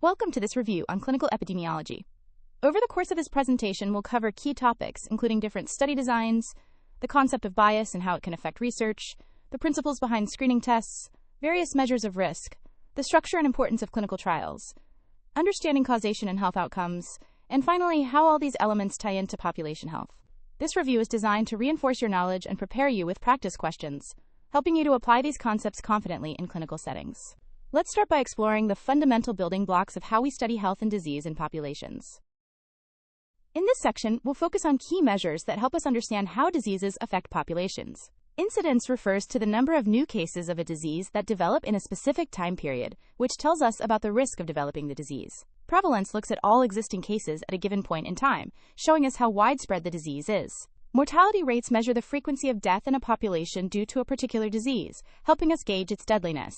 Welcome to this review on clinical epidemiology. Over the course of this presentation, we'll cover key topics, including different study designs, the concept of bias and how it can affect research, the principles behind screening tests, various measures of risk, the structure and importance of clinical trials, understanding causation and health outcomes, and finally, how all these elements tie into population health. This review is designed to reinforce your knowledge and prepare you with practice questions, helping you to apply these concepts confidently in clinical settings. Let's start by exploring the fundamental building blocks of how we study health and disease in populations. In this section, we'll focus on key measures that help us understand how diseases affect populations. Incidence refers to the number of new cases of a disease that develop in a specific time period, which tells us about the risk of developing the disease. Prevalence looks at all existing cases at a given point in time, showing us how widespread the disease is. Mortality rates measure the frequency of death in a population due to a particular disease, helping us gauge its deadliness.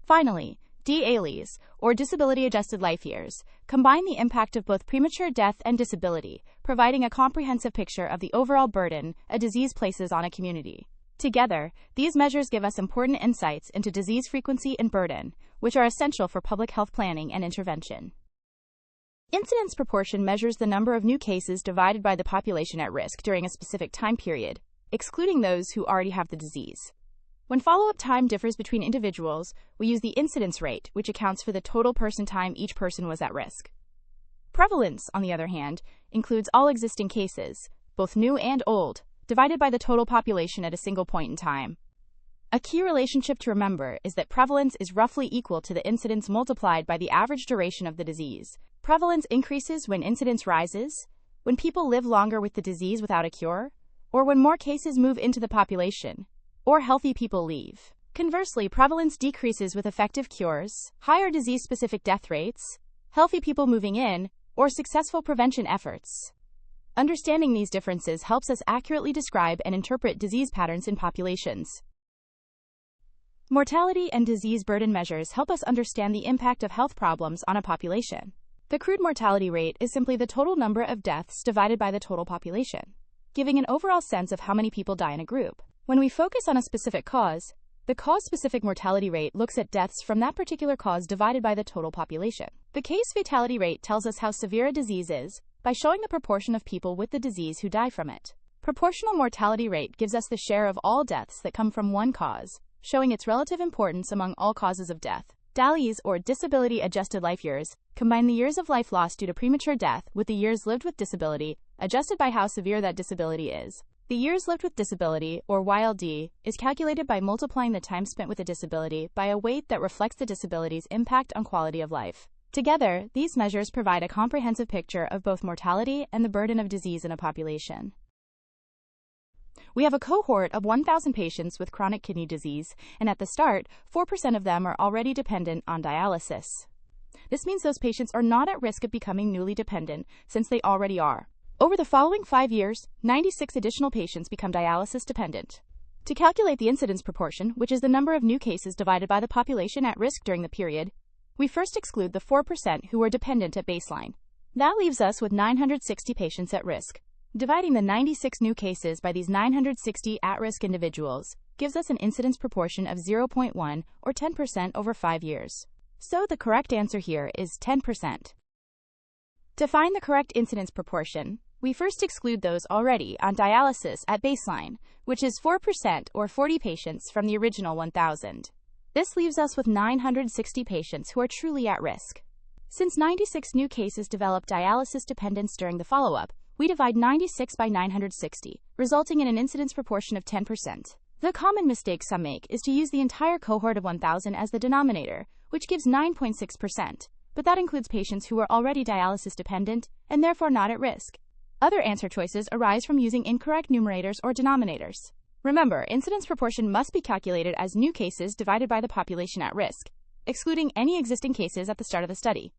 Finally, DALYs, or disability-adjusted life years, combine the impact of both premature death and disability, providing a comprehensive picture of the overall burden a disease places on a community. Together, these measures give us important insights into disease frequency and burden, which are essential for public health planning and intervention. Incidence proportion measures the number of new cases divided by the population at risk during a specific time period, excluding those who already have the disease. When follow-up time differs between individuals, we use the incidence rate, which accounts for the total person time each person was at risk. Prevalence, on the other hand, includes all existing cases, both new and old, divided by the total population at a single point in time. A key relationship to remember is that prevalence is roughly equal to the incidence multiplied by the average duration of the disease. Prevalence increases when incidence rises, when people live longer with the disease without a cure, or when more cases move into the population, or healthy people leave. Conversely, prevalence decreases with effective cures, higher disease-specific death rates, healthy people moving in, or successful prevention efforts. Understanding these differences helps us accurately describe and interpret disease patterns in populations. Mortality and disease burden measures help us understand the impact of health problems on a population. The crude mortality rate is simply the total number of deaths divided by the total population, giving an overall sense of how many people die in a group. When we focus on a specific cause, the cause-specific mortality rate looks at deaths from that particular cause divided by the total population. The case fatality rate tells us how severe a disease is by showing the proportion of people with the disease who die from it. Proportional mortality rate gives us the share of all deaths that come from one cause, showing its relative importance among all causes of death. DALYs, or disability-adjusted life years, combine the years of life lost due to premature death with the years lived with disability, adjusted by how severe that disability is. The years lived with disability, or YLD, is calculated by multiplying the time spent with a disability by a weight that reflects the disability's impact on quality of life. Together, these measures provide a comprehensive picture of both mortality and the burden of disease in a population. We have a cohort of 1,000 patients with chronic kidney disease, and at the start, 4% of them are already dependent on dialysis. This means those patients are not at risk of becoming newly dependent, since they already are. Over the following 5 years, 96 additional patients become dialysis dependent. To calculate the incidence proportion, which is the number of new cases divided by the population at risk during the period, we first exclude the 4% who were dependent at baseline. That leaves us with 960 patients at risk. Dividing the 96 new cases by these 960 at-risk individuals gives us an incidence proportion of 0.1 or 10% over 5 years. So the correct answer here is 10%. To find the correct incidence proportion, we first exclude those already on dialysis at baseline, which is 4% or 40 patients from the original 1,000. This leaves us with 960 patients who are truly at risk. Since 96 new cases develop dialysis dependence during the follow-up, we divide 96 by 960, resulting in an incidence proportion of 10%. The common mistake some make is to use the entire cohort of 1,000 as the denominator, which gives 9.6%. But that includes patients who are already dialysis dependent and therefore not at risk. Other answer choices arise from using incorrect numerators or denominators. Remember, incidence proportion must be calculated as new cases divided by the population at risk, excluding any existing cases at the start of the study.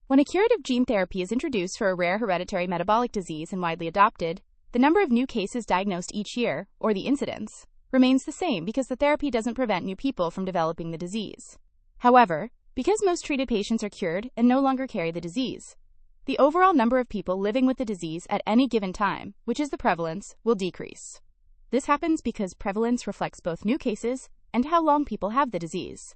When a curative gene therapy is introduced for a rare hereditary metabolic disease and widely adopted, the number of new cases diagnosed each year, or the incidence, remains the same because the therapy doesn't prevent new people from developing the disease. However, because most treated patients are cured and no longer carry the disease, the overall number of people living with the disease at any given time, which is the prevalence, will decrease. This happens because prevalence reflects both new cases and how long people have the disease.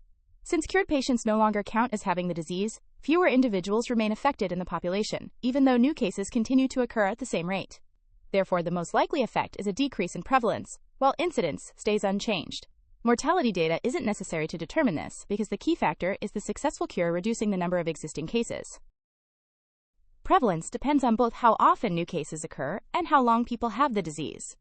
Since cured patients no longer count as having the disease, fewer individuals remain affected in the population, even though new cases continue to occur at the same rate. Therefore, the most likely effect is a decrease in prevalence, while incidence stays unchanged. Mortality data isn't necessary to determine this because the key factor is the successful cure reducing the number of existing cases. Prevalence depends on both how often new cases occur and how long people have the disease.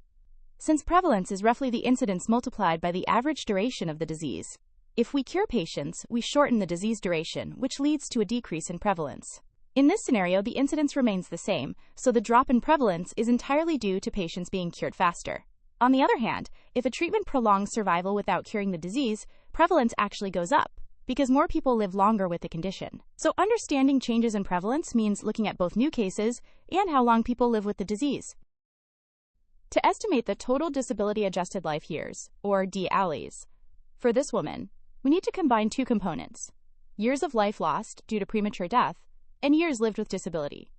Since prevalence is roughly the incidence multiplied by the average duration of the disease, if we cure patients, we shorten the disease duration, which leads to a decrease in prevalence. In this scenario, the incidence remains the same, so the drop in prevalence is entirely due to patients being cured faster. On the other hand, if a treatment prolongs survival without curing the disease, prevalence actually goes up, because more people live longer with the condition. So understanding changes in prevalence means looking at both new cases and how long people live with the disease. To estimate the total disability-adjusted life years, or DALYs, for this woman, we need to combine two components: years of life lost due to premature death and years lived with disability.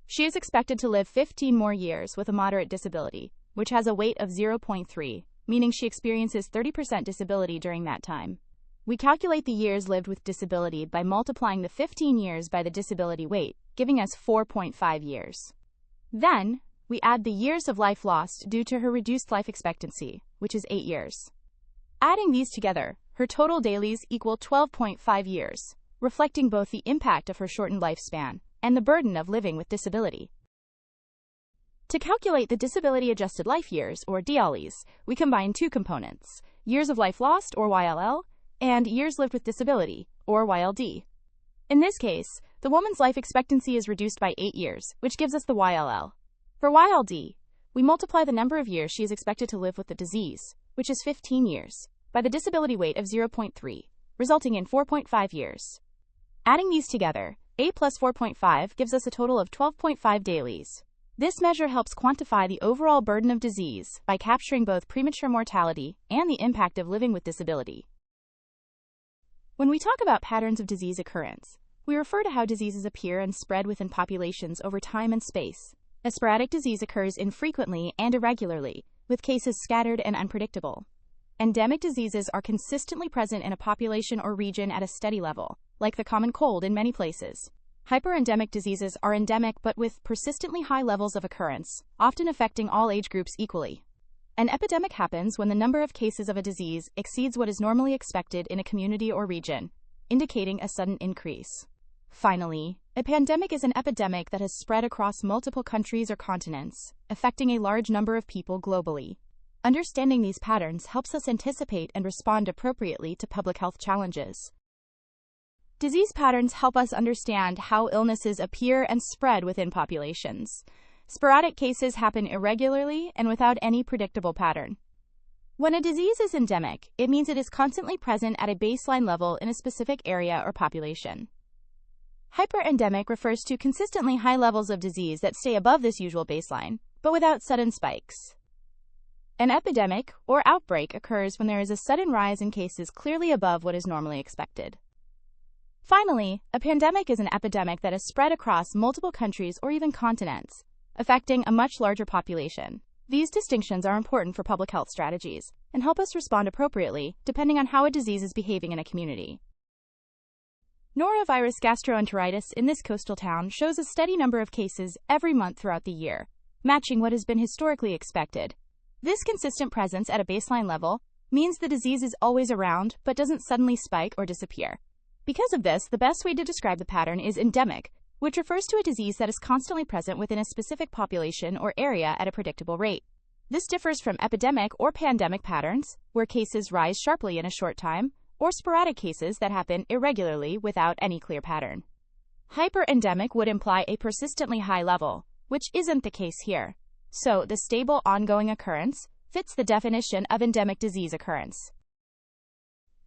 She is expected to live 15 more years with a moderate disability, which has a weight of 0.3, meaning she experiences 30% disability during that time. We calculate the years lived with disability by multiplying the 15 years by the disability weight, giving us 4.5 years. Then, we add the years of life lost due to her reduced life expectancy, which is 8 years. Adding these together, her total DALYs equal 12.5 years, reflecting both the impact of her shortened lifespan and the burden of living with disability. To calculate the disability-adjusted life years, or DALYs, we combine two components: years of life lost, or YLL, and years lived with disability, or YLD. In this case, the woman's life expectancy is reduced by 8 years, which gives us the YLL. For YLD, we multiply the number of years she is expected to live with the disease, which is 15 years, by the disability weight of 0.3, resulting in 4.5 years. Adding these together, 8 plus 4.5 gives us a total of 12.5 DALYs. This measure helps quantify the overall burden of disease by capturing both premature mortality and the impact of living with disability. When we talk about patterns of disease occurrence, we refer to how diseases appear and spread within populations over time and space. A sporadic disease occurs infrequently and irregularly, with cases scattered and unpredictable. Endemic diseases are consistently present in a population or region at a steady level, like the common cold in many places. Hyperendemic diseases are endemic but with persistently high levels of occurrence, often affecting all age groups equally. An epidemic happens when the number of cases of a disease exceeds what is normally expected in a community or region, indicating a sudden increase. Finally, a pandemic is an epidemic that has spread across multiple countries or continents, affecting a large number of people globally. Understanding these patterns helps us anticipate and respond appropriately to public health challenges. Disease patterns help us understand how illnesses appear and spread within populations. Sporadic cases happen irregularly and without any predictable pattern. When a disease is endemic, it means it is constantly present at a baseline level in a specific area or population. Hyperendemic refers to consistently high levels of disease that stay above this usual baseline, but without sudden spikes. An epidemic, or outbreak, occurs when there is a sudden rise in cases clearly above what is normally expected. Finally, a pandemic is an epidemic that is spread across multiple countries or even continents, affecting a much larger population. These distinctions are important for public health strategies and help us respond appropriately depending on how a disease is behaving in a community. Norovirus gastroenteritis in this coastal town shows a steady number of cases every month throughout the year, matching what has been historically expected. This consistent presence at a baseline level means the disease is always around but doesn't suddenly spike or disappear. Because of this, the best way to describe the pattern is endemic, which refers to a disease that is constantly present within a specific population or area at a predictable rate. This differs from epidemic or pandemic patterns, where cases rise sharply in a short time, or sporadic cases that happen irregularly without any clear pattern. Hyperendemic would imply a persistently high level, which isn't the case here. So, the stable ongoing occurrence fits the definition of endemic disease occurrence.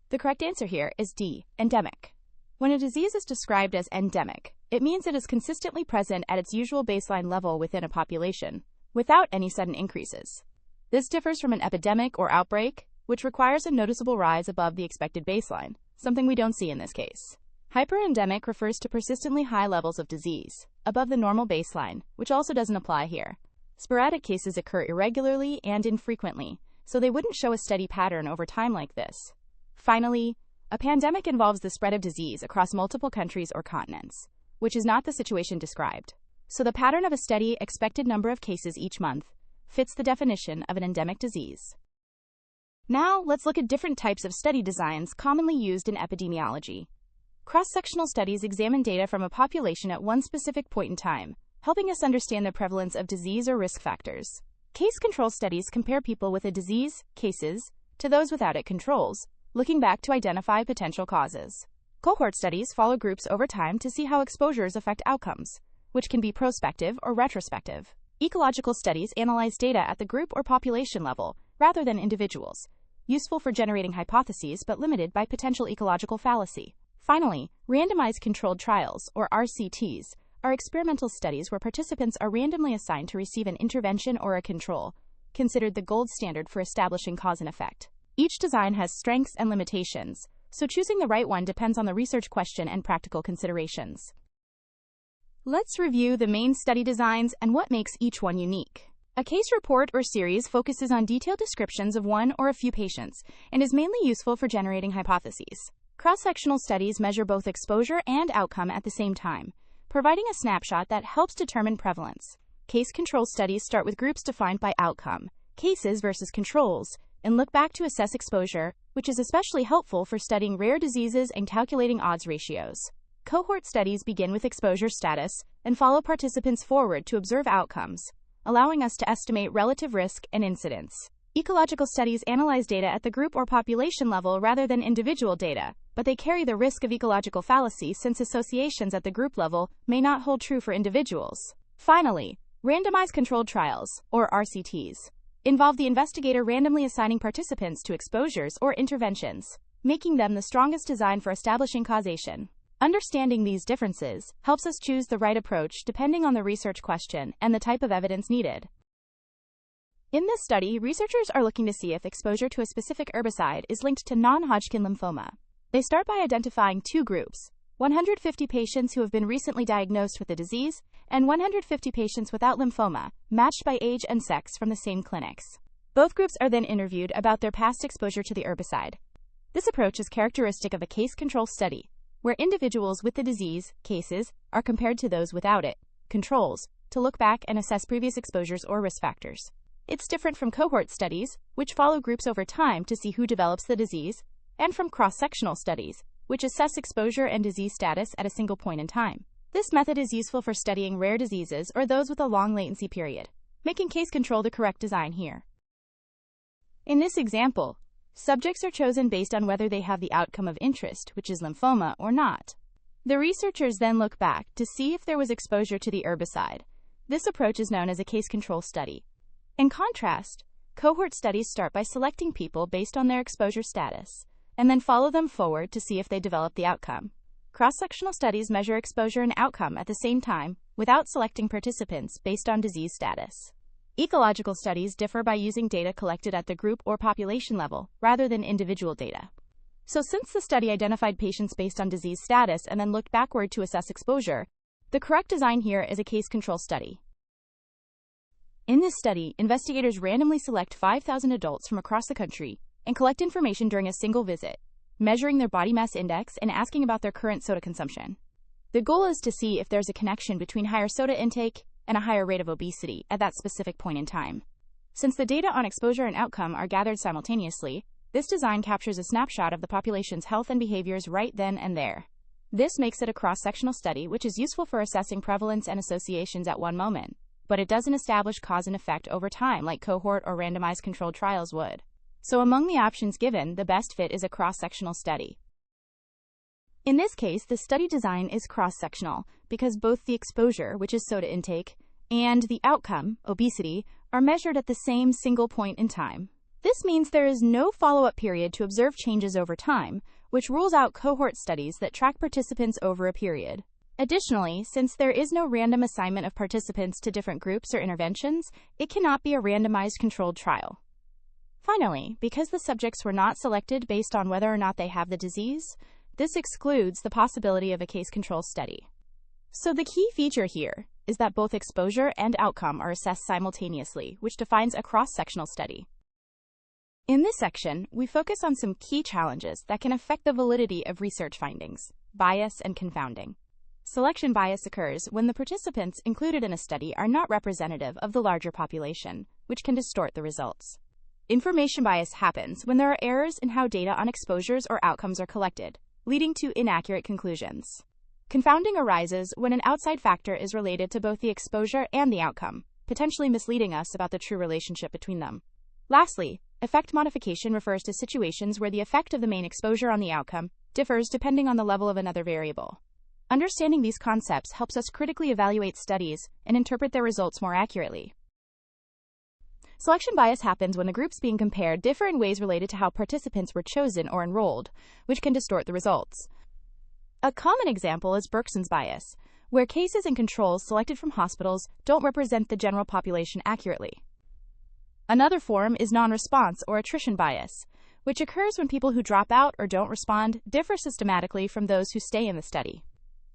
The correct answer here is D, endemic. When a disease is described as endemic, it means it is consistently present at its usual baseline level within a population, without any sudden increases. This differs from an epidemic or outbreak, which requires a noticeable rise above the expected baseline, something we don't see in this case. Hyperendemic refers to persistently high levels of disease, above the normal baseline, which also doesn't apply here. Sporadic cases occur irregularly and infrequently, so they wouldn't show a steady pattern over time like this. Finally, A pandemic involves the spread of disease across multiple countries or continents, which is not the situation described. So the pattern of a steady, expected number of cases each month fits the definition of an endemic disease. Now, let's look at different types of study designs commonly used in epidemiology. Cross-sectional studies examine data from a population at one specific point in time, helping us understand the prevalence of disease or risk factors. Case control studies compare people with a disease, cases, to those without it, controls, looking back to identify potential causes. Cohort studies follow groups over time to see how exposures affect outcomes, which can be prospective or retrospective. Ecological studies analyze data at the group or population level, rather than individuals, useful for generating hypotheses but limited by potential ecological fallacy. Finally, randomized controlled trials, or RCTs, are experimental studies where participants are randomly assigned to receive an intervention or a control, considered the gold standard for establishing cause and effect. Each design has strengths and limitations, so choosing the right one depends on the research question and practical considerations. Let's review the main study designs and what makes each one unique. A case report or series focuses on detailed descriptions of one or a few patients and is mainly useful for generating hypotheses. Cross-sectional studies measure both exposure and outcome at the same time, providing a snapshot that helps determine prevalence. Case control studies start with groups defined by outcome, cases versus controls, and look back to assess exposure, which is especially helpful for studying rare diseases and calculating odds ratios. Cohort studies begin with exposure status and follow participants forward to observe outcomes, allowing us to estimate relative risk and incidence. Ecological studies analyze data at the group or population level rather than individual data, but they carry the risk of ecological fallacy since associations at the group level may not hold true for individuals. Finally, randomized controlled trials, or RCTs, involve the investigator randomly assigning participants to exposures or interventions, making them the strongest design for establishing causation. Understanding these differences helps us choose the right approach depending on the research question and the type of evidence needed. In this study, researchers are looking to see if exposure to a specific herbicide is linked to non-Hodgkin lymphoma. They start by identifying two groups: 150 patients who have been recently diagnosed with the disease, and 150 patients without lymphoma, matched by age and sex from the same clinics. Both groups are then interviewed about their past exposure to the herbicide. This approach is characteristic of a case control study, where individuals with the disease, cases, are compared to those without it, controls, to look back and assess previous exposures or risk factors. It's different from cohort studies, which follow groups over time to see who develops the disease, and from cross-sectional studies, which assess exposure and disease status at a single point in time. This method is useful for studying rare diseases or those with a long latency period, making case control the correct design here. In this example, subjects are chosen based on whether they have the outcome of interest, which is lymphoma, or not. The researchers then look back to see if there was exposure to the herbicide. This approach is known as a case control study. In contrast, cohort studies start by selecting people based on their exposure status, and then follow them forward to see if they develop the outcome. Cross-sectional studies measure exposure and outcome at the same time, without selecting participants based on disease status. Ecological studies differ by using data collected at the group or population level, rather than individual data. So since the study identified patients based on disease status and then looked backward to assess exposure, the correct design here is a case control study. In this study, investigators randomly select 5,000 adults from across the country and collect information during a single visit, measuring their body mass index and asking about their current soda consumption. The goal is to see if there's a connection between higher soda intake and a higher rate of obesity at that specific point in time. Since the data on exposure and outcome are gathered simultaneously, this design captures a snapshot of the population's health and behaviors right then and there. This makes it a cross-sectional study, which is useful for assessing prevalence and associations at one moment, but it doesn't establish cause and effect over time like cohort or randomized controlled trials would. So among the options given, the best fit is a cross-sectional study. In this case, the study design is cross-sectional because both the exposure, which is soda intake, and the outcome, obesity, are measured at the same single point in time. This means there is no follow-up period to observe changes over time, which rules out cohort studies that track participants over a period. Additionally, since there is no random assignment of participants to different groups or interventions, it cannot be a randomized controlled trial. Finally, because the subjects were not selected based on whether or not they have the disease, this excludes the possibility of a case control study. So the key feature here is that both exposure and outcome are assessed simultaneously, which defines a cross-sectional study. In this section, we focus on some key challenges that can affect the validity of research findings: bias and confounding. Selection bias occurs when the participants included in a study are not representative of the larger population, which can distort the results. Information bias happens when there are errors in how data on exposures or outcomes are collected, leading to inaccurate conclusions. Confounding arises when an outside factor is related to both the exposure and the outcome, potentially misleading us about the true relationship between them. Lastly, effect modification refers to situations where the effect of the main exposure on the outcome differs depending on the level of another variable. Understanding these concepts helps us critically evaluate studies and interpret their results more accurately. Selection bias happens when the groups being compared differ in ways related to how participants were chosen or enrolled, which can distort the results. A common example is Bergson's bias, where cases and controls selected from hospitals don't represent the general population accurately. Another form is non-response or attrition bias, which occurs when people who drop out or don't respond differ systematically from those who stay in the study.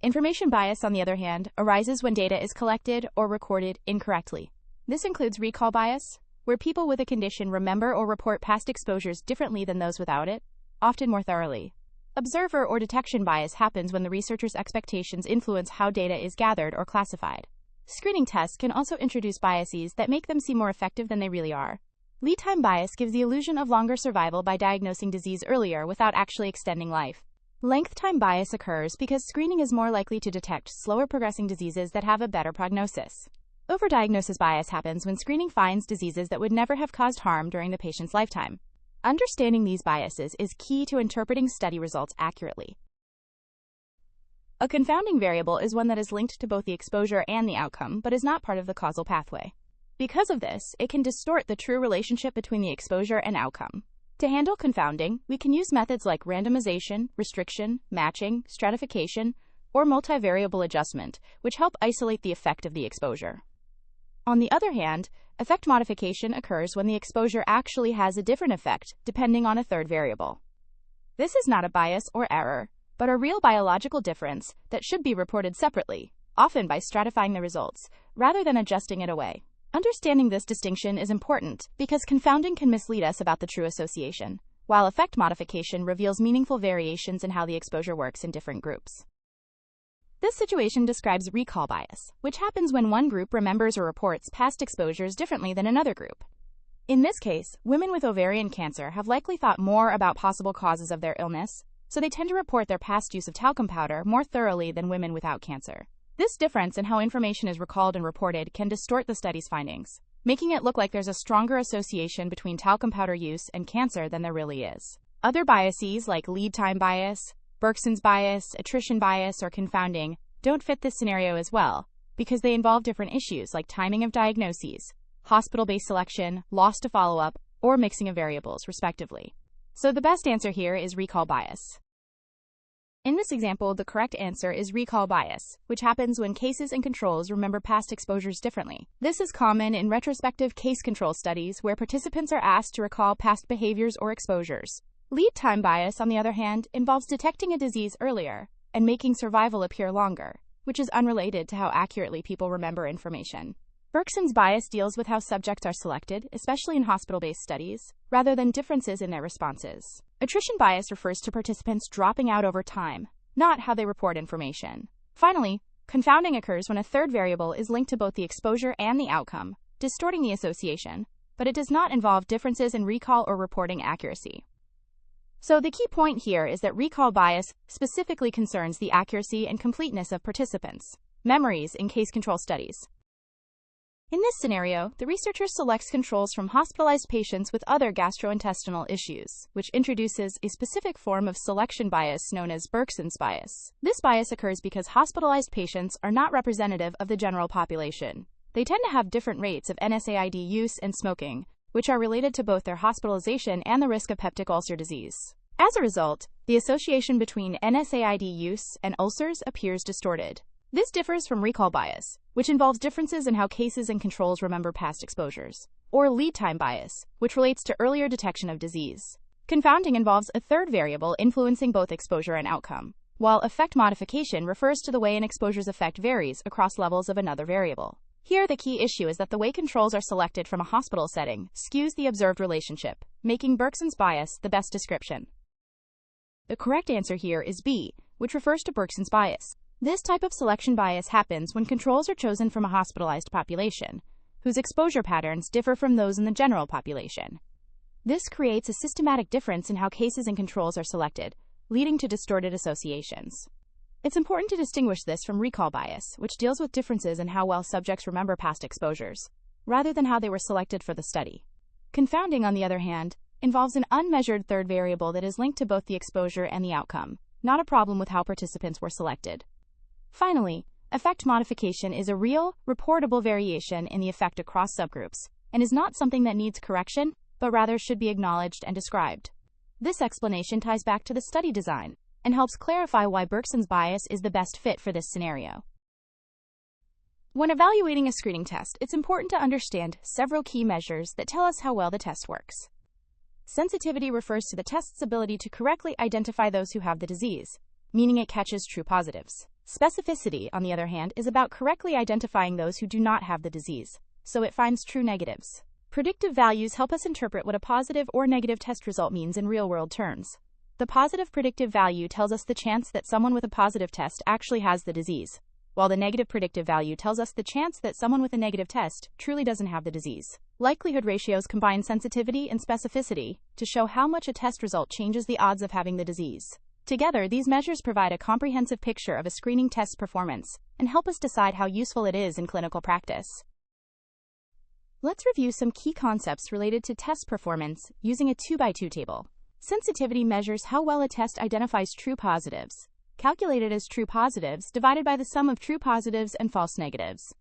Information bias, on the other hand, arises when data is collected or recorded incorrectly. This includes recall bias, where people with a condition remember or report past exposures differently than those without it, often more thoroughly. Observer or detection bias happens when the researcher's expectations influence how data is gathered or classified. Screening tests can also introduce biases that make them seem more effective than they really are. Lead time bias gives the illusion of longer survival by diagnosing disease earlier without actually extending life. Length time bias occurs because screening is more likely to detect slower progressing diseases that have a better prognosis. Overdiagnosis bias happens when screening finds diseases that would never have caused harm during the patient's lifetime. Understanding these biases is key to interpreting study results accurately. A confounding variable is one that is linked to both the exposure and the outcome, but is not part of the causal pathway. Because of this, it can distort the true relationship between the exposure and outcome. To handle confounding, we can use methods like randomization, restriction, matching, stratification, or multivariable adjustment, which help isolate the effect of the exposure. On the other hand, effect modification occurs when the exposure actually has a different effect depending on a third variable. This is not a bias or error, but a real biological difference that should be reported separately, often by stratifying the results, rather than adjusting it away. Understanding this distinction is important because confounding can mislead us about the true association, while effect modification reveals meaningful variations in how the exposure works in different groups. This situation describes recall bias, which happens when one group remembers or reports past exposures differently than another group. In this case, women with ovarian cancer have likely thought more about possible causes of their illness, so they tend to report their past use of talcum powder more thoroughly than women without cancer. This difference in how information is recalled and reported can distort the study's findings, making it look like there's a stronger association between talcum powder use and cancer than there really is. Other biases like lead time bias, Bergson's bias, attrition bias, or confounding don't fit this scenario as well, because they involve different issues like timing of diagnoses, hospital-based selection, loss to follow-up, or mixing of variables, respectively. So the best answer here is recall bias. In this example, the correct answer is recall bias, which happens when cases and controls remember past exposures differently. This is common in retrospective case control studies where participants are asked to recall past behaviors or exposures. Lead time bias, on the other hand, involves detecting a disease earlier and making survival appear longer, which is unrelated to how accurately people remember information. Bergson's bias deals with how subjects are selected, especially in hospital-based studies, rather than differences in their responses. Attrition bias refers to participants dropping out over time, not how they report information. Finally, confounding occurs when a third variable is linked to both the exposure and the outcome, distorting the association, but it does not involve differences in recall or reporting accuracy. So the key point here is that recall bias specifically concerns the accuracy and completeness of participants' memories in case control studies. In this scenario, the researcher selects controls from hospitalized patients with other gastrointestinal issues, which introduces a specific form of selection bias known as Bergson's bias. This bias occurs because hospitalized patients are not representative of the general population. They tend to have different rates of NSAID use and smoking, which are related to both their hospitalization and the risk of peptic ulcer disease. As a result, the association between NSAID use and ulcers appears distorted. This differs from recall bias, which involves differences in how cases and controls remember past exposures, or lead time bias, which relates to earlier detection of disease. Confounding involves a third variable influencing both exposure and outcome, while effect modification refers to the way an exposure's effect varies across levels of another variable. Here, the key issue is that the way controls are selected from a hospital setting skews the observed relationship, making Bergson's bias the best description. The correct answer here is B, which refers to Bergson's bias. This type of selection bias happens when controls are chosen from a hospitalized population, whose exposure patterns differ from those in the general population. This creates a systematic difference in how cases and controls are selected, leading to distorted associations. It's important to distinguish this from recall bias, which deals with differences in how well subjects remember past exposures, rather than how they were selected for the study. Confounding, on the other hand, involves an unmeasured third variable that is linked to both the exposure and the outcome, not a problem with how participants were selected. Finally, effect modification is a real, reportable variation in the effect across subgroups, and is not something that needs correction, but rather should be acknowledged and described. This explanation ties back to the study design and helps clarify why Bergson's bias is the best fit for this scenario. When evaluating a screening test, it's important to understand several key measures that tell us how well the test works. Sensitivity refers to the test's ability to correctly identify those who have the disease, meaning it catches true positives. Specificity, on the other hand, is about correctly identifying those who do not have the disease, so it finds true negatives. Predictive values help us interpret what a positive or negative test result means in real-world terms. The positive predictive value tells us the chance that someone with a positive test actually has the disease, while the negative predictive value tells us the chance that someone with a negative test truly doesn't have the disease. Likelihood ratios combine sensitivity and specificity to show how much a test result changes the odds of having the disease. Together, these measures provide a comprehensive picture of a screening test's performance and help us decide how useful it is in clinical practice. Let's review some key concepts related to test performance using a 2x2 table. Sensitivity measures how well a test identifies true positives, calculated as true positives divided by the sum of true positives and false negatives.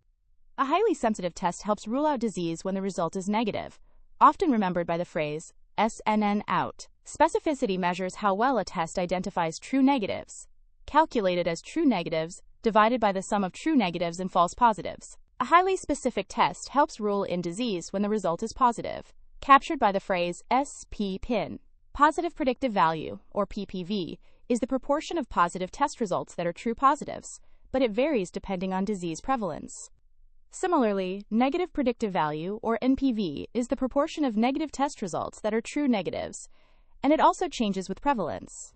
A highly sensitive test helps rule out disease when the result is negative, often remembered by the phrase SNN out. Specificity measures how well a test identifies true negatives, calculated as true negatives divided by the sum of true negatives and false positives. A highly specific test helps rule in disease when the result is positive, captured by the phrase SPPIN. Positive predictive value, or PPV, is the proportion of positive test results that are true positives, but it varies depending on disease prevalence. Similarly, negative predictive value, or NPV, is the proportion of negative test results that are true negatives, and it also changes with prevalence.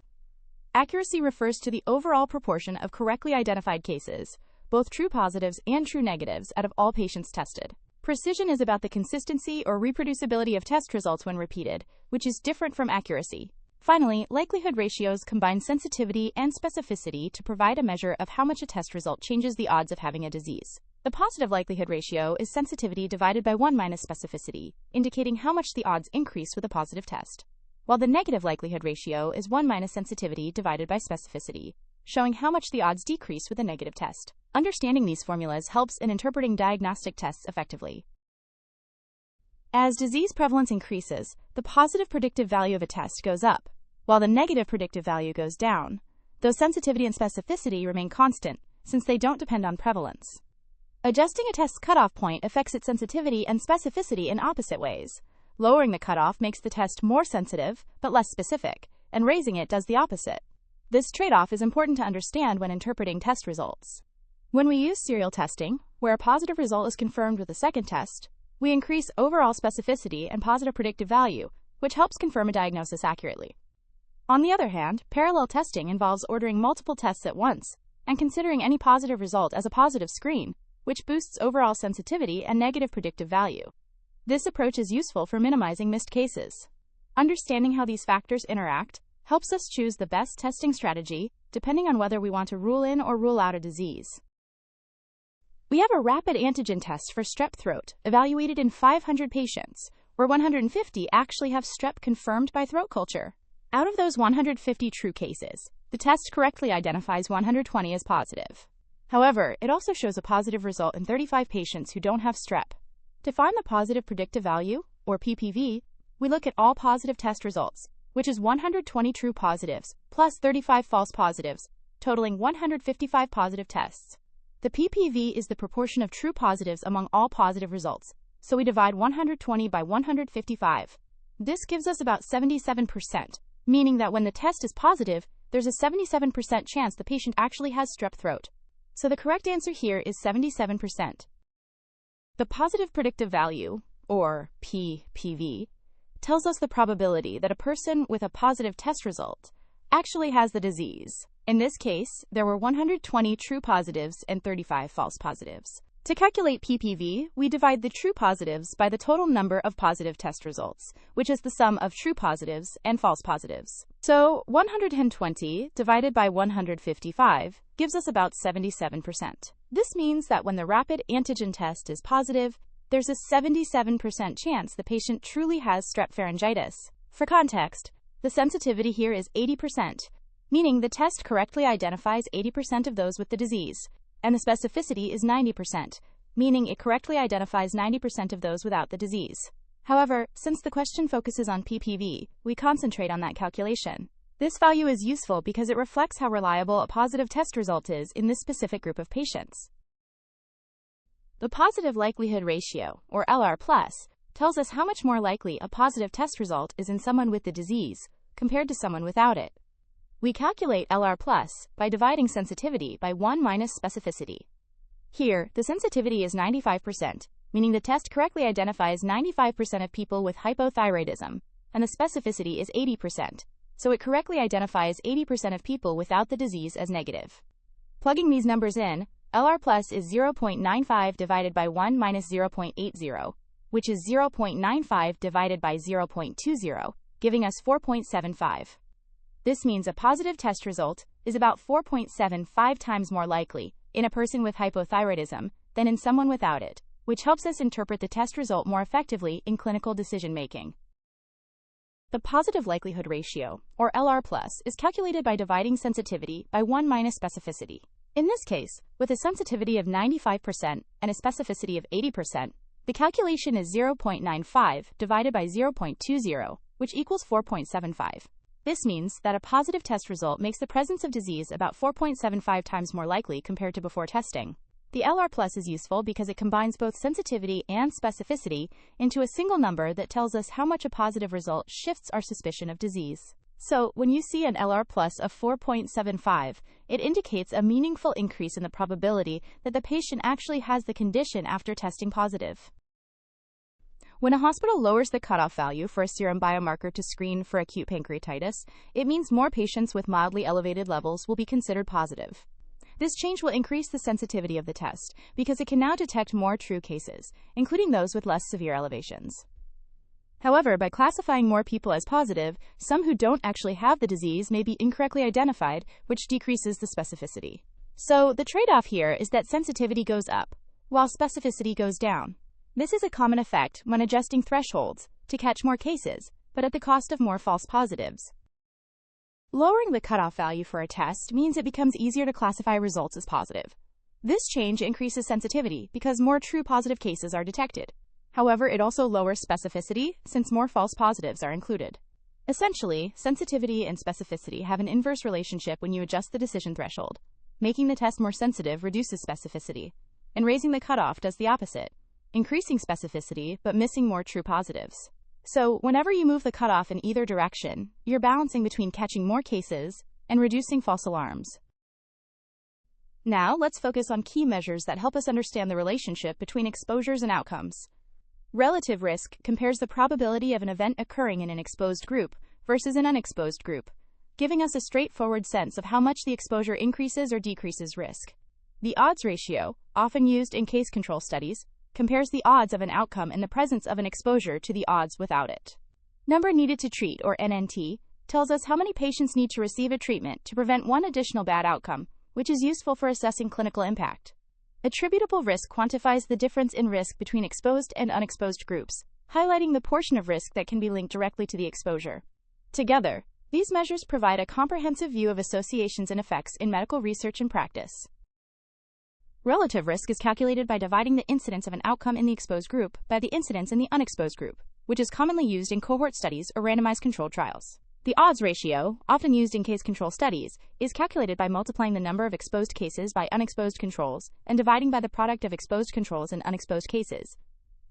Accuracy refers to the overall proportion of correctly identified cases, both true positives and true negatives, out of all patients tested. Precision is about the consistency or reproducibility of test results when repeated, which is different from accuracy. Finally, likelihood ratios combine sensitivity and specificity to provide a measure of how much a test result changes the odds of having a disease. The positive likelihood ratio is sensitivity divided by 1 minus specificity, indicating how much the odds increase with a positive test, while the negative likelihood ratio is 1 minus sensitivity divided by specificity, showing how much the odds decrease with a negative test. Understanding these formulas helps in interpreting diagnostic tests effectively. As disease prevalence increases, the positive predictive value of a test goes up, while the negative predictive value goes down, though sensitivity and specificity remain constant since they don't depend on prevalence. Adjusting a test's cutoff point affects its sensitivity and specificity in opposite ways. Lowering the cutoff makes the test more sensitive but less specific, and raising it does the opposite. This trade-off is important to understand when interpreting test results. When we use serial testing, where a positive result is confirmed with a second test, we increase overall specificity and positive predictive value, which helps confirm a diagnosis accurately. On the other hand, parallel testing involves ordering multiple tests at once and considering any positive result as a positive screen, which boosts overall sensitivity and negative predictive value. This approach is useful for minimizing missed cases. Understanding how these factors interact helps us choose the best testing strategy, depending on whether we want to rule in or rule out a disease. We have a rapid antigen test for strep throat, evaluated in 500 patients, where 150 actually have strep confirmed by throat culture. Out of those 150 true cases, the test correctly identifies 120 as positive. However, it also shows a positive result in 35 patients who don't have strep. To find the positive predictive value, or PPV, we look at all positive test results, which is 120 true positives plus 35 false positives, totaling 155 positive tests. The PPV is the proportion of true positives among all positive results, so we divide 120 by 155. This gives us about 77%, meaning that when the test is positive, there's a 77% chance the patient actually has strep throat. So the correct answer here is 77%. The positive predictive value, or PPV, tells us the probability that a person with a positive test result actually has the disease. In this case, there were 120 true positives and 35 false positives. To calculate PPV, we divide the true positives by the total number of positive test results, which is the sum of true positives and false positives. So, 120 divided by 155 gives us about 77%. This means that when the rapid antigen test is positive, there's a 77% chance the patient truly has strep pharyngitis. For context, the sensitivity here is 80%, meaning the test correctly identifies 80% of those with the disease, and the specificity is 90%, meaning it correctly identifies 90% of those without the disease. However, since the question focuses on PPV, we concentrate on that calculation. This value is useful because it reflects how reliable a positive test result is in this specific group of patients. The positive likelihood ratio, or LR+, tells us how much more likely a positive test result is in someone with the disease compared to someone without it. We calculate LR+ by dividing sensitivity by 1 minus specificity. Here, the sensitivity is 95%, meaning the test correctly identifies 95% of people with hypothyroidism, and the specificity is 80%, so it correctly identifies 80% of people without the disease as negative. Plugging these numbers in, LR+ is 0.95 divided by 1 minus 0.80, which is 0.95 divided by 0.20, giving us 4.75. This means a positive test result is about 4.75 times more likely in a person with hypothyroidism than in someone without it, which helps us interpret the test result more effectively in clinical decision-making. The positive likelihood ratio, or LR+, is calculated by dividing sensitivity by 1 minus specificity. In this case, with a sensitivity of 95% and a specificity of 80%, the calculation is 0.95 divided by 0.20, which equals 4.75. This means that a positive test result makes the presence of disease about 4.75 times more likely compared to before testing. The LR+ is useful because it combines both sensitivity and specificity into a single number that tells us how much a positive result shifts our suspicion of disease. So, when you see an LR+ of 4.75, it indicates a meaningful increase in the probability that the patient actually has the condition after testing positive. When a hospital lowers the cutoff value for a serum biomarker to screen for acute pancreatitis, it means more patients with mildly elevated levels will be considered positive. This change will increase the sensitivity of the test because it can now detect more true cases, including those with less severe elevations. However, by classifying more people as positive, some who don't actually have the disease may be incorrectly identified, which decreases the specificity. So, the trade-off here is that sensitivity goes up, while specificity goes down. This is a common effect when adjusting thresholds to catch more cases, but at the cost of more false positives. Lowering the cutoff value for a test means it becomes easier to classify results as positive. This change increases sensitivity because more true positive cases are detected. However, it also lowers specificity since more false positives are included. Essentially, sensitivity and specificity have an inverse relationship when you adjust the decision threshold. Making the test more sensitive reduces specificity, and raising the cutoff does the opposite, increasing specificity but missing more true positives. So, whenever you move the cutoff in either direction, you're balancing between catching more cases and reducing false alarms. Now, let's focus on key measures that help us understand the relationship between exposures and outcomes. Relative risk compares the probability of an event occurring in an exposed group versus an unexposed group, giving us a straightforward sense of how much the exposure increases or decreases risk. The odds ratio, often used in case control studies, compares the odds of an outcome in the presence of an exposure to the odds without it. Number needed to treat, or NNT, tells us how many patients need to receive a treatment to prevent one additional bad outcome, which is useful for assessing clinical impact. Attributable risk quantifies the difference in risk between exposed and unexposed groups, highlighting the portion of risk that can be linked directly to the exposure. Together, these measures provide a comprehensive view of associations and effects in medical research and practice. Relative risk is calculated by dividing the incidence of an outcome in the exposed group by the incidence in the unexposed group, which is commonly used in cohort studies or randomized controlled trials. The odds ratio, often used in case control studies, is calculated by multiplying the number of exposed cases by unexposed controls and dividing by the product of exposed controls and unexposed cases.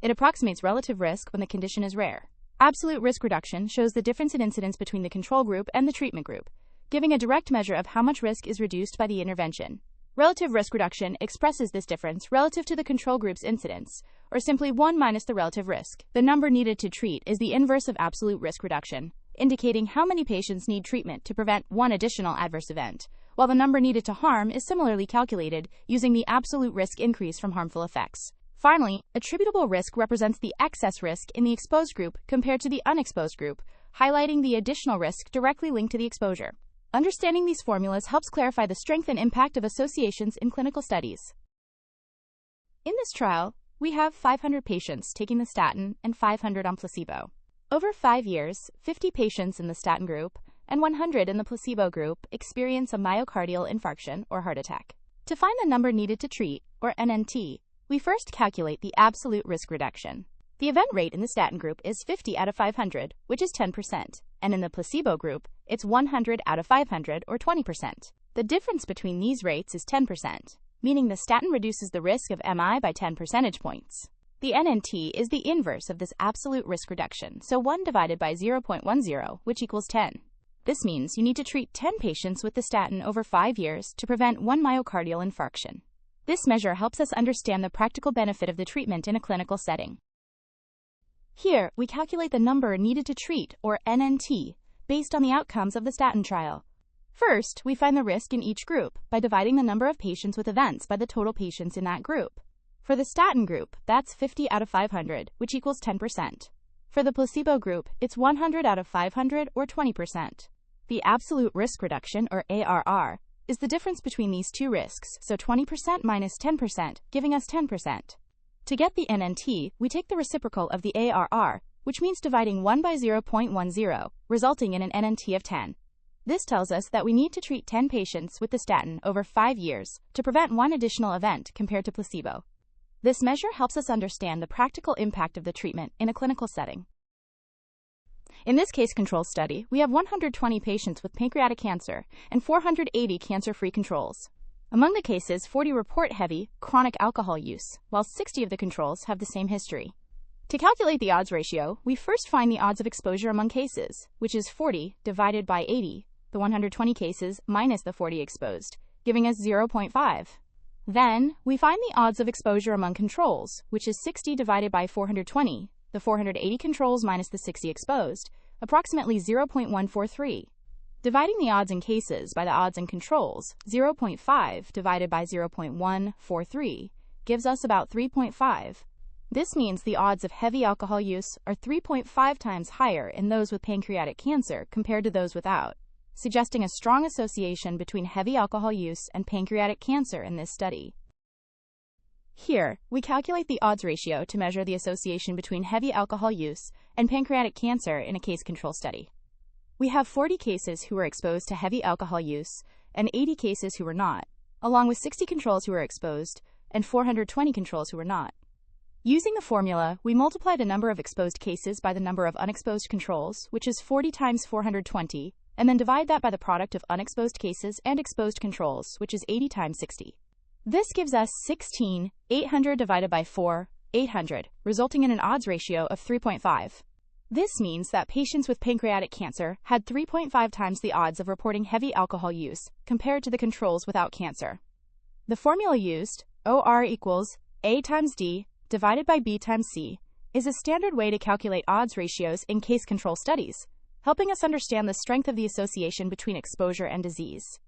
It approximates relative risk when the condition is rare. Absolute risk reduction shows the difference in incidence between the control group and the treatment group, giving a direct measure of how much risk is reduced by the intervention. Relative risk reduction expresses this difference relative to the control group's incidence, or simply 1 minus the relative risk. The number needed to treat is the inverse of absolute risk reduction, indicating how many patients need treatment to prevent one additional adverse event, while the number needed to harm is similarly calculated using the absolute risk increase from harmful effects. Finally, attributable risk represents the excess risk in the exposed group compared to the unexposed group, highlighting the additional risk directly linked to the exposure. Understanding these formulas helps clarify the strength and impact of associations in clinical studies. In this trial, we have 500 patients taking the statin and 500 on placebo. Over 5 years, 50 patients in the statin group and 100 in the placebo group experience a myocardial infarction or heart attack. To find the number needed to treat, or NNT, we first calculate the absolute risk reduction. The event rate in the statin group is 50 out of 500, which is 10%, and in the placebo group, it's 100 out of 500, or 20%. The difference between these rates is 10%, meaning the statin reduces the risk of MI by 10 percentage points. The NNT is the inverse of this absolute risk reduction, so 1 divided by 0.10, which equals 10. This means you need to treat 10 patients with the statin over 5 years to prevent one myocardial infarction. This measure helps us understand the practical benefit of the treatment in a clinical setting. Here, we calculate the number needed to treat, or NNT, based on the outcomes of the statin trial. First, we find the risk in each group by dividing the number of patients with events by the total patients in that group. For the statin group, that's 50 out of 500, which equals 10%. For the placebo group, it's 100 out of 500, or 20%. The absolute risk reduction, or ARR, is the difference between these two risks, so 20% minus 10%, giving us 10%. To get the NNT, we take the reciprocal of the ARR, which means dividing 1 by 0.10, resulting in an NNT of 10. This tells us that we need to treat 10 patients with the statin over 5 years to prevent one additional event compared to placebo. This measure helps us understand the practical impact of the treatment in a clinical setting. In this case-control study, we have 120 patients with pancreatic cancer and 480 cancer-free controls. Among the cases, 40 report heavy, chronic alcohol use, while 60 of the controls have the same history. To calculate the odds ratio, we first find the odds of exposure among cases, which is 40 divided by 80, the 120 cases minus the 40 exposed, giving us 0.5. Then, we find the odds of exposure among controls, which is 60 divided by 420, the 480 controls minus the 60 exposed, approximately 0.143. Dividing the odds in cases by the odds in controls, 0.5 divided by 0.143, gives us about 3.5. This means the odds of heavy alcohol use are 3.5 times higher in those with pancreatic cancer compared to those without, suggesting a strong association between heavy alcohol use and pancreatic cancer in this study. Here, we calculate the odds ratio to measure the association between heavy alcohol use and pancreatic cancer in a case-control study. We have 40 cases who were exposed to heavy alcohol use and 80 cases who were not, along with 60 controls who were exposed and 420 controls who were not. Using the formula, we multiply the number of exposed cases by the number of unexposed controls, which is 40 times 420, and then divide that by the product of unexposed cases and exposed controls, which is 80 times 60. This gives us 16,800 divided by 4,800, resulting in an odds ratio of 3.5. This means that patients with pancreatic cancer had 3.5 times the odds of reporting heavy alcohol use compared to the controls without cancer. The formula used, OR equals A times D divided by B times C, is a standard way to calculate odds ratios in case-control studies, helping us understand the strength of the association between exposure and disease.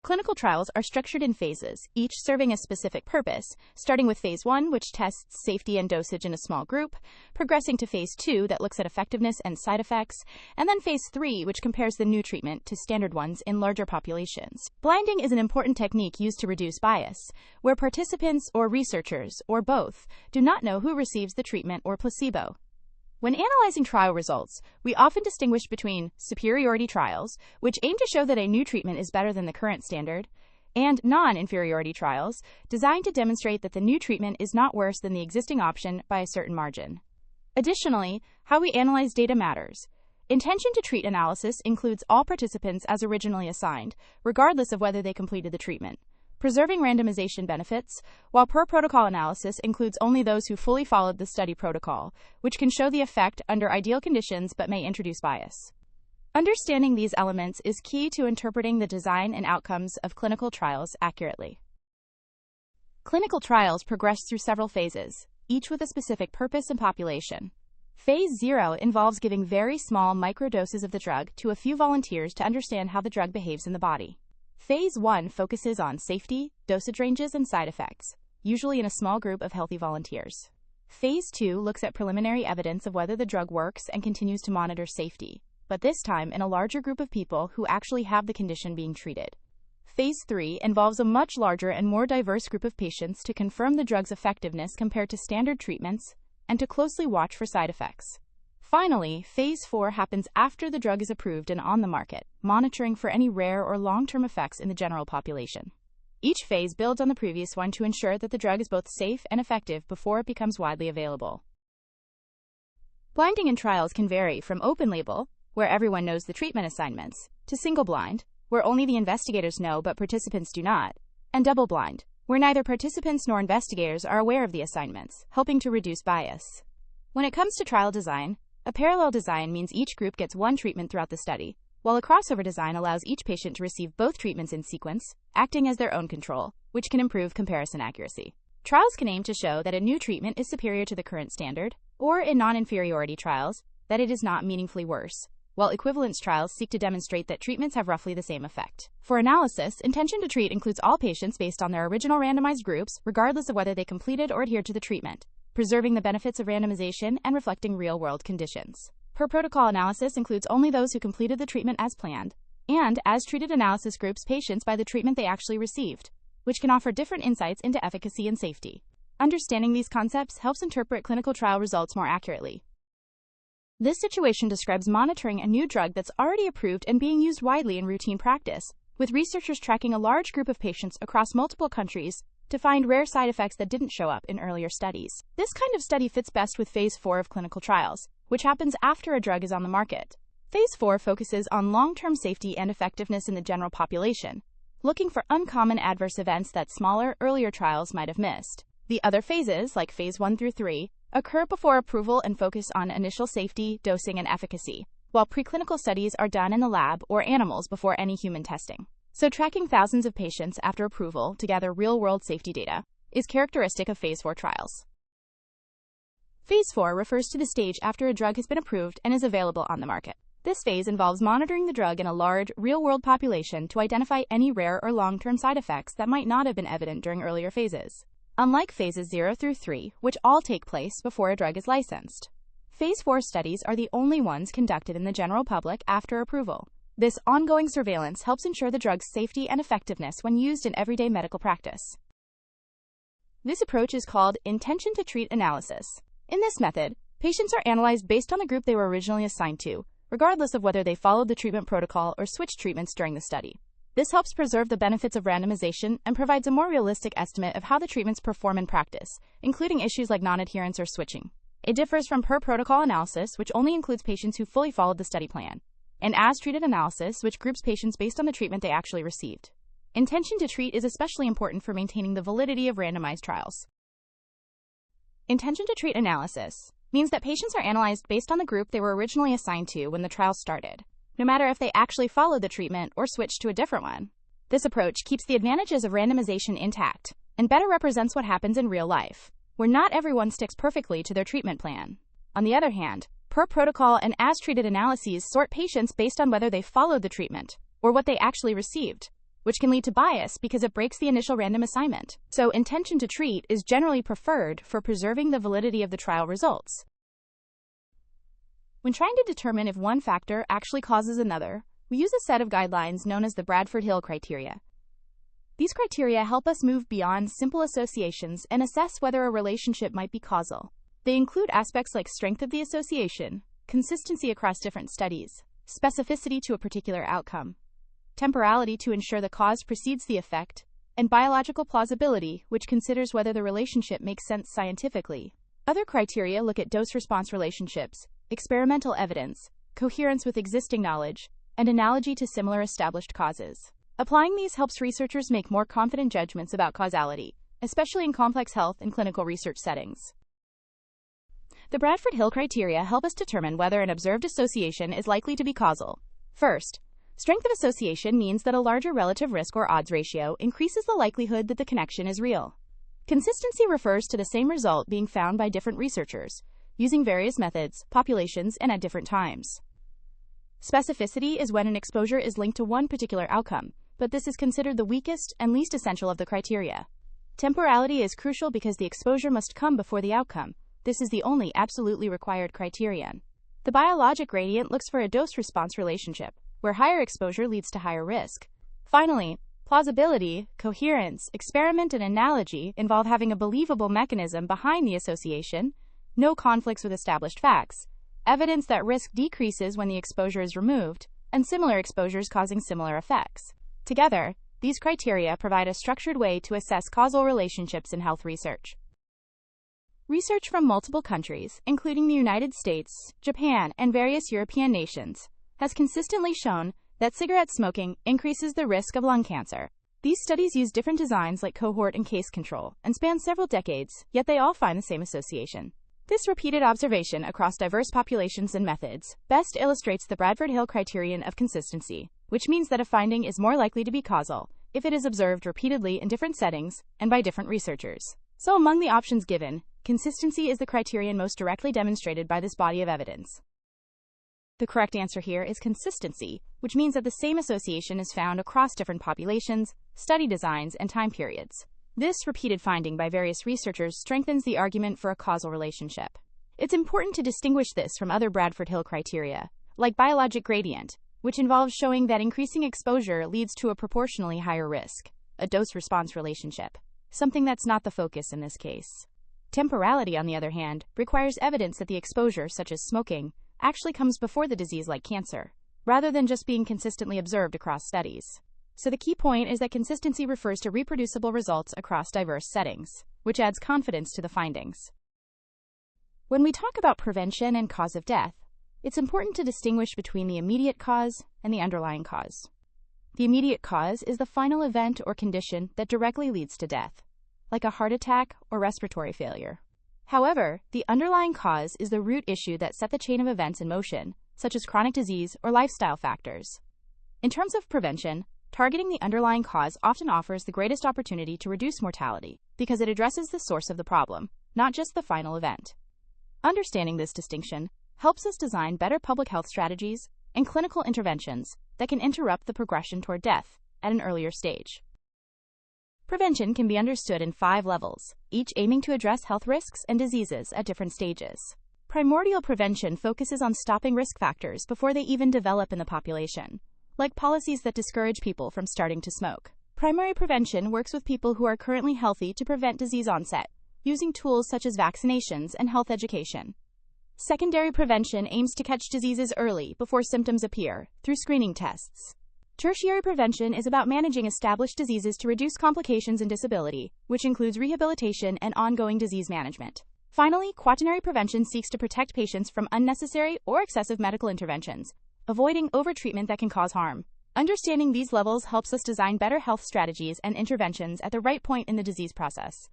Clinical trials are structured in phases, each serving a specific purpose, starting with Phase 1, which tests safety and dosage in a small group, progressing to Phase 2 that looks at effectiveness and side effects, and then Phase 3, which compares the new treatment to standard ones in larger populations. Blinding is an important technique used to reduce bias, where participants or researchers, or both, do not know who receives the treatment or placebo. When analyzing trial results, we often distinguish between superiority trials, which aim to show that a new treatment is better than the current standard, and non-inferiority trials, designed to demonstrate that the new treatment is not worse than the existing option by a certain margin. Additionally, how we analyze data matters. Intention to treat analysis includes all participants as originally assigned, regardless of whether they completed the treatment, preserving randomization benefits, while per-protocol analysis includes only those who fully followed the study protocol, which can show the effect under ideal conditions but may introduce bias. Understanding these elements is key to interpreting the design and outcomes of clinical trials accurately. Clinical trials progress through several phases, each with a specific purpose and population. Phase 0 involves giving very small microdoses of the drug to a few volunteers to understand how the drug behaves in the body. Phase 1 focuses on safety, dosage ranges, and side effects, usually in a small group of healthy volunteers. Phase 2 looks at preliminary evidence of whether the drug works and continues to monitor safety, but this time in a larger group of people who actually have the condition being treated. Phase 3 involves a much larger and more diverse group of patients to confirm the drug's effectiveness compared to standard treatments and to closely watch for side effects. Finally, Phase 4 happens after the drug is approved and on the market, monitoring for any rare or long-term effects in the general population. Each phase builds on the previous one to ensure that the drug is both safe and effective before it becomes widely available. Blinding in trials can vary from open-label, where everyone knows the treatment assignments, to single-blind, where only the investigators know but participants do not, and double-blind, where neither participants nor investigators are aware of the assignments, helping to reduce bias. When it comes to trial design, a parallel design means each group gets one treatment throughout the study, while a crossover design allows each patient to receive both treatments in sequence, acting as their own control, which can improve comparison accuracy. Trials can aim to show that a new treatment is superior to the current standard, or in non-inferiority trials, that it is not meaningfully worse, while equivalence trials seek to demonstrate that treatments have roughly the same effect. For analysis, intention to treat includes all patients based on their original randomized groups, regardless of whether they completed or adhered to the treatment, preserving the benefits of randomization and reflecting real-world conditions. Per-protocol analysis includes only those who completed the treatment as planned, and as-treated analysis groups patients by the treatment they actually received, which can offer different insights into efficacy and safety. Understanding these concepts helps interpret clinical trial results more accurately. This situation describes monitoring a new drug that's already approved and being used widely in routine practice, with researchers tracking a large group of patients across multiple countries to find rare side effects that didn't show up in earlier studies. This kind of study fits best with Phase 4 of clinical trials, which happens after a drug is on the market. Phase 4 focuses on long-term safety and effectiveness in the general population, looking for uncommon adverse events that smaller, earlier trials might have missed. The other phases, like Phase 1 through 3, occur before approval and focus on initial safety, dosing, and efficacy, while preclinical studies are done in the lab or animals before any human testing. So tracking thousands of patients after approval to gather real-world safety data is characteristic of Phase 4 trials. Phase 4 refers to the stage after a drug has been approved and is available on the market. This phase involves monitoring the drug in a large, real-world population to identify any rare or long-term side effects that might not have been evident during earlier phases. Unlike Phases 0 through 3, which all take place before a drug is licensed, Phase 4 studies are the only ones conducted in the general public after approval. This ongoing surveillance helps ensure the drug's safety and effectiveness when used in everyday medical practice. This approach is called intention-to-treat analysis. In this method, patients are analyzed based on the group they were originally assigned to, regardless of whether they followed the treatment protocol or switched treatments during the study. This helps preserve the benefits of randomization and provides a more realistic estimate of how the treatments perform in practice, including issues like non-adherence or switching. It differs from per-protocol analysis, which only includes patients who fully followed the study plan, and as-treated analysis, which groups patients based on the treatment they actually received. Intention to treat is especially important for maintaining the validity of randomized trials. Intention to treat analysis means that patients are analyzed based on the group they were originally assigned to when the trial started, no matter if they actually followed the treatment or switched to a different one. This approach keeps the advantages of randomization intact and better represents what happens in real life, where not everyone sticks perfectly to their treatment plan. On the other hand, per-protocol and as-treated analyses sort patients based on whether they followed the treatment or what they actually received, which can lead to bias because it breaks the initial random assignment. So intention to treat is generally preferred for preserving the validity of the trial results. When trying to determine if one factor actually causes another, we use a set of guidelines known as the Bradford-Hill criteria. These criteria help us move beyond simple associations and assess whether a relationship might be causal. They include aspects like strength of the association, consistency across different studies, specificity to a particular outcome, temporality to ensure the cause precedes the effect, and biological plausibility, which considers whether the relationship makes sense scientifically. Other criteria look at dose-response relationships, experimental evidence, coherence with existing knowledge, and analogy to similar established causes. Applying these helps researchers make more confident judgments about causality, especially in complex health and clinical research settings. The Bradford-Hill criteria help us determine whether an observed association is likely to be causal. First, strength of association means that a larger relative risk or odds ratio increases the likelihood that the connection is real. Consistency refers to the same result being found by different researchers, using various methods, populations, and at different times. Specificity is when an exposure is linked to one particular outcome, but this is considered the weakest and least essential of the criteria. Temporality is crucial because the exposure must come before the outcome. This is the only absolutely required criterion. The biologic gradient looks for a dose-response relationship, where higher exposure leads to higher risk. Finally, plausibility, coherence, experiment, and analogy involve having a believable mechanism behind the association, no conflicts with established facts, evidence that risk decreases when the exposure is removed, and similar exposures causing similar effects. Together, these criteria provide a structured way to assess causal relationships in health research. Research from multiple countries, including the United States, Japan, and various European nations, has consistently shown that cigarette smoking increases the risk of lung cancer. These studies use different designs like cohort and case control and span several decades, yet they all find the same association. This repeated observation across diverse populations and methods best illustrates the Bradford-Hill criterion of consistency, which means that a finding is more likely to be causal if it is observed repeatedly in different settings and by different researchers. So among the options given, consistency is the criterion most directly demonstrated by this body of evidence. The correct answer here is consistency, which means that the same association is found across different populations, study designs, and time periods. This repeated finding by various researchers strengthens the argument for a causal relationship. It's important to distinguish this from other Bradford-Hill criteria, like biologic gradient, which involves showing that increasing exposure leads to a proportionally higher risk, a dose-response relationship, something that's not the focus in this case. Temporality, on the other hand, requires evidence that the exposure, such as smoking, actually comes before the disease like cancer, rather than just being consistently observed across studies. So the key point is that consistency refers to reproducible results across diverse settings, which adds confidence to the findings. When we talk about prevention and cause of death, it's important to distinguish between the immediate cause and the underlying cause. The immediate cause is the final event or condition that directly leads to death, like a heart attack or respiratory failure. However, the underlying cause is the root issue that set the chain of events in motion, such as chronic disease or lifestyle factors. In terms of prevention, targeting the underlying cause often offers the greatest opportunity to reduce mortality because it addresses the source of the problem, not just the final event. Understanding this distinction helps us design better public health strategies and clinical interventions that can interrupt the progression toward death at an earlier stage. Prevention can be understood in 5 levels, each aiming to address health risks and diseases at different stages. Primordial prevention focuses on stopping risk factors before they even develop in the population, like policies that discourage people from starting to smoke. Primary prevention works with people who are currently healthy to prevent disease onset, using tools such as vaccinations and health education. Secondary prevention aims to catch diseases early before symptoms appear through screening tests. Tertiary prevention is about managing established diseases to reduce complications and disability, which includes rehabilitation and ongoing disease management. Finally, quaternary prevention seeks to protect patients from unnecessary or excessive medical interventions, avoiding overtreatment that can cause harm. Understanding these levels helps us design better health strategies and interventions at the right point in the disease process.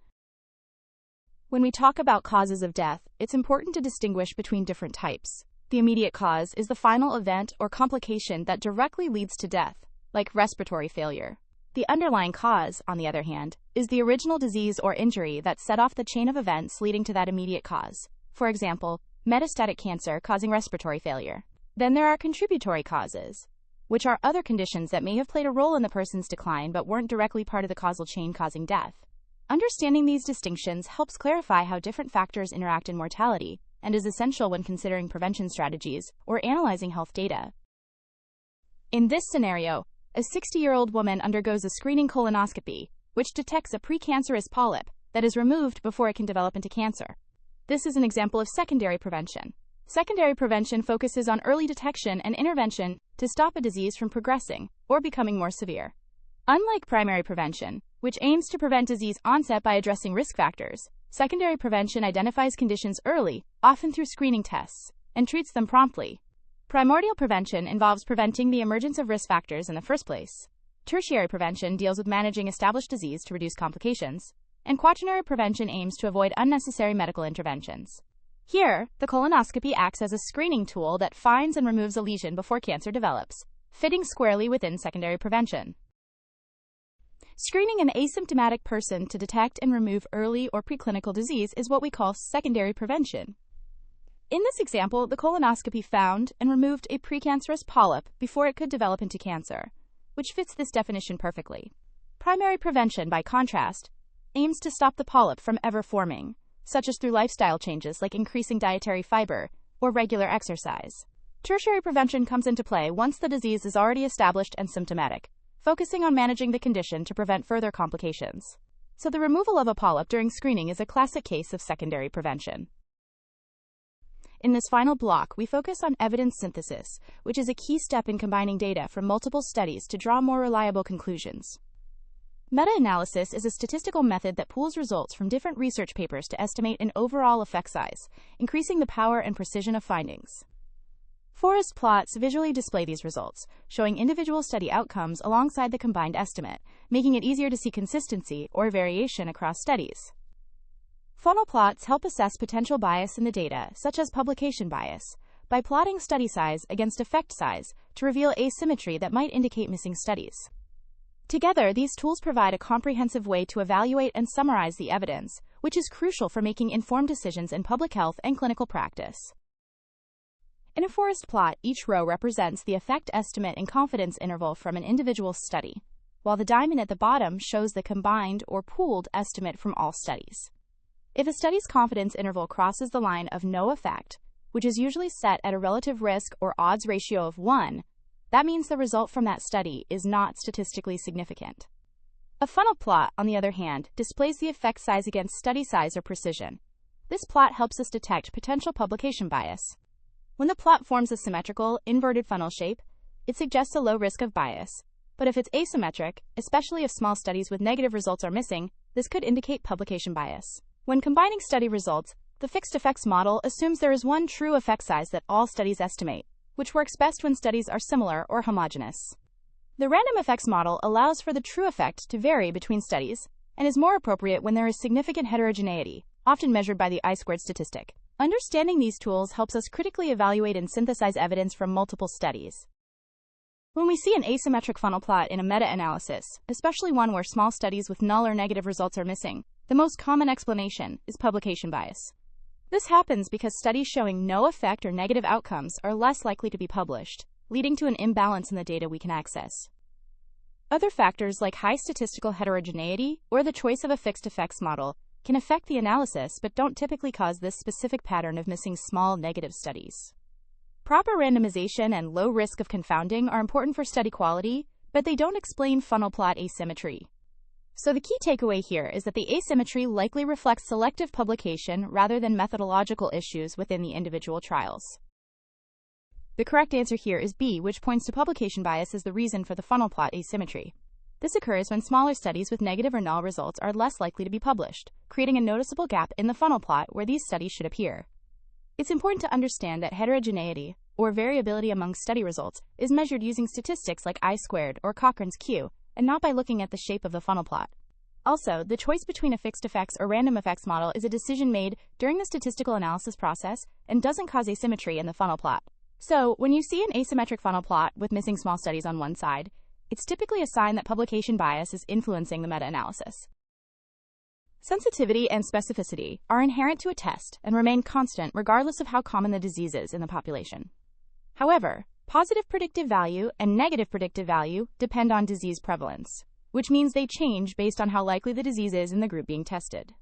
When we talk about causes of death, it's important to distinguish between different types. The immediate cause is the final event or complication that directly leads to death, like respiratory failure. The underlying cause, on the other hand, is the original disease or injury that set off the chain of events leading to that immediate cause. For example, metastatic cancer causing respiratory failure. Then there are contributory causes, which are other conditions that may have played a role in the person's decline but weren't directly part of the causal chain causing death. Understanding these distinctions helps clarify how different factors interact in mortality and is essential when considering prevention strategies or analyzing health data. In this scenario, a 60-year-old woman undergoes a screening colonoscopy, which detects a precancerous polyp that is removed before it can develop into cancer. This is an example of secondary prevention. Secondary prevention focuses on early detection and intervention to stop a disease from progressing or becoming more severe. Unlike primary prevention, which aims to prevent disease onset by addressing risk factors, secondary prevention identifies conditions early, often through screening tests, and treats them promptly. Primordial prevention involves preventing the emergence of risk factors in the first place. Tertiary prevention deals with managing established disease to reduce complications, and quaternary prevention aims to avoid unnecessary medical interventions. Here, the colonoscopy acts as a screening tool that finds and removes a lesion before cancer develops, fitting squarely within secondary prevention. Screening an asymptomatic person to detect and remove early or preclinical disease is what we call secondary prevention. In this example, the colonoscopy found and removed a precancerous polyp before it could develop into cancer, which fits this definition perfectly. Primary prevention, by contrast, aims to stop the polyp from ever forming, such as through lifestyle changes like increasing dietary fiber or regular exercise. Tertiary prevention comes into play once the disease is already established and symptomatic, focusing on managing the condition to prevent further complications. So the removal of a polyp during screening is a classic case of secondary prevention. In this final block, we focus on evidence synthesis, which is a key step in combining data from multiple studies to draw more reliable conclusions. Meta-analysis is a statistical method that pools results from different research papers to estimate an overall effect size, increasing the power and precision of findings. Forest plots visually display these results, showing individual study outcomes alongside the combined estimate, making it easier to see consistency or variation across studies. Funnel plots help assess potential bias in the data, such as publication bias, by plotting study size against effect size to reveal asymmetry that might indicate missing studies. Together, these tools provide a comprehensive way to evaluate and summarize the evidence, which is crucial for making informed decisions in public health and clinical practice. In a forest plot, each row represents the effect estimate and confidence interval from an individual study, while the diamond at the bottom shows the combined or pooled estimate from all studies. If a study's confidence interval crosses the line of no effect, which is usually set at a relative risk or odds ratio of 1, that means the result from that study is not statistically significant. A funnel plot, on the other hand, displays the effect size against study size or precision. This plot helps us detect potential publication bias. When the plot forms a symmetrical, inverted funnel shape, it suggests a low risk of bias. But if it's asymmetric, especially if small studies with negative results are missing, this could indicate publication bias. When combining study results, the fixed effects model assumes there is one true effect size that all studies estimate, which works best when studies are similar or homogeneous. The random effects model allows for the true effect to vary between studies and is more appropriate when there is significant heterogeneity, often measured by the I-squared statistic. Understanding these tools helps us critically evaluate and synthesize evidence from multiple studies. When we see an asymmetric funnel plot in a meta-analysis, especially one where small studies with null or negative results are missing, the most common explanation is publication bias. This happens because studies showing no effect or negative outcomes are less likely to be published, leading to an imbalance in the data we can access. Other factors like high statistical heterogeneity or the choice of a fixed effects model can affect the analysis but don't typically cause this specific pattern of missing small negative studies. Proper randomization and low risk of confounding are important for study quality, but they don't explain funnel plot asymmetry. So the key takeaway here is that the asymmetry likely reflects selective publication rather than methodological issues within the individual trials. The correct answer here is B, which points to publication bias as the reason for the funnel plot asymmetry. This occurs when smaller studies with negative or null results are less likely to be published, creating a noticeable gap in the funnel plot where these studies should appear. It's important to understand that heterogeneity, or variability among study results, is measured using statistics like I-squared or Cochrane's Q, and not by looking at the shape of the funnel plot. Also, the choice between a fixed effects or random effects model is a decision made during the statistical analysis process and doesn't cause asymmetry in the funnel plot. So, when you see an asymmetric funnel plot with missing small studies on one side, it's typically a sign that publication bias is influencing the meta-analysis. Sensitivity and specificity are inherent to a test and remain constant regardless of how common the disease is in the population. However, positive predictive value and negative predictive value depend on disease prevalence, which means they change based on how likely the disease is in the group being tested.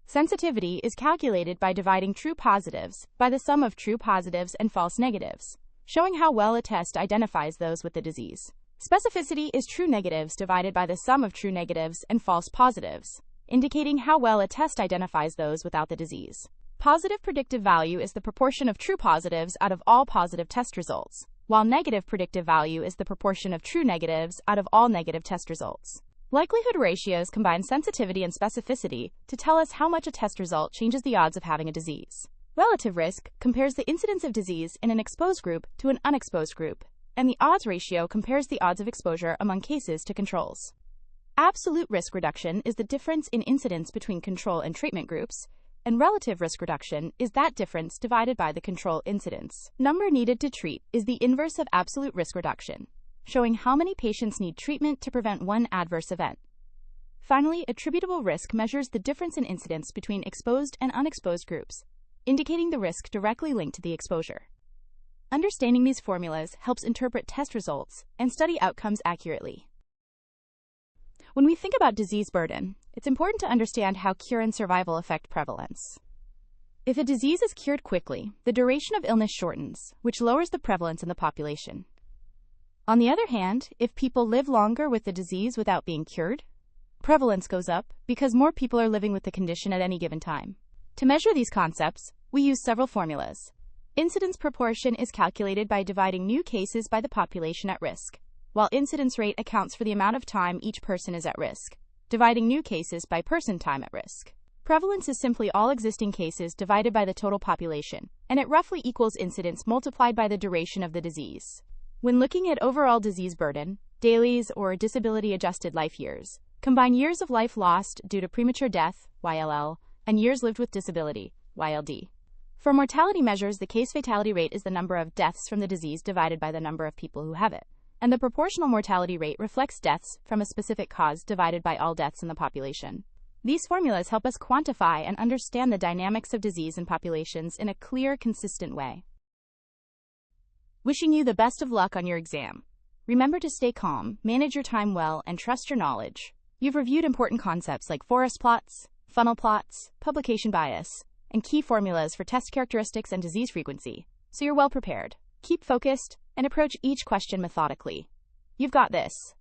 Sensitivity is calculated by dividing true positives by the sum of true positives and false negatives, showing how well a test identifies those with the disease. Specificity is true negatives divided by the sum of true negatives and false positives, indicating how well a test identifies those without the disease. Positive predictive value is the proportion of true positives out of all positive test results, while negative predictive value is the proportion of true negatives out of all negative test results. Likelihood ratios combine sensitivity and specificity to tell us how much a test result changes the odds of having a disease. Relative risk compares the incidence of disease in an exposed group to an unexposed group, and the odds ratio compares the odds of exposure among cases to controls. Absolute risk reduction is the difference in incidence between control and treatment groups, and relative risk reduction is that difference divided by the control incidence. Number needed to treat is the inverse of absolute risk reduction. showing how many patients need treatment to prevent one adverse event. Finally, attributable risk measures the difference in incidence between exposed and unexposed groups, indicating the risk directly linked to the exposure. Understanding these formulas helps interpret test results and study outcomes accurately. When we think about disease burden, it's important to understand how cure and survival affect prevalence. If a disease is cured quickly, the duration of illness shortens, which lowers the prevalence in the population. On the other hand, if people live longer with the disease without being cured, prevalence goes up because more people are living with the condition at any given time. To measure these concepts, we use several formulas. Incidence proportion is calculated by dividing new cases by the population at risk, while incidence rate accounts for the amount of time each person is at risk, dividing new cases by person time at risk. Prevalence is simply all existing cases divided by the total population, and it roughly equals incidence multiplied by the duration of the disease. When looking at overall disease burden, DALYs or disability-adjusted life years combine years of life lost due to premature death, YLL, and years lived with disability, YLD. For mortality measures, the case fatality rate is the number of deaths from the disease divided by the number of people who have it, and the proportional mortality rate reflects deaths from a specific cause divided by all deaths in the population. These formulas help us quantify and understand the dynamics of disease in populations in a clear, consistent way. Wishing you the best of luck on your exam. Remember to stay calm, manage your time well, and trust your knowledge. You've reviewed important concepts like forest plots, funnel plots, publication bias, and key formulas for test characteristics and disease frequency, so you're well prepared. Keep focused and approach each question methodically. You've got this.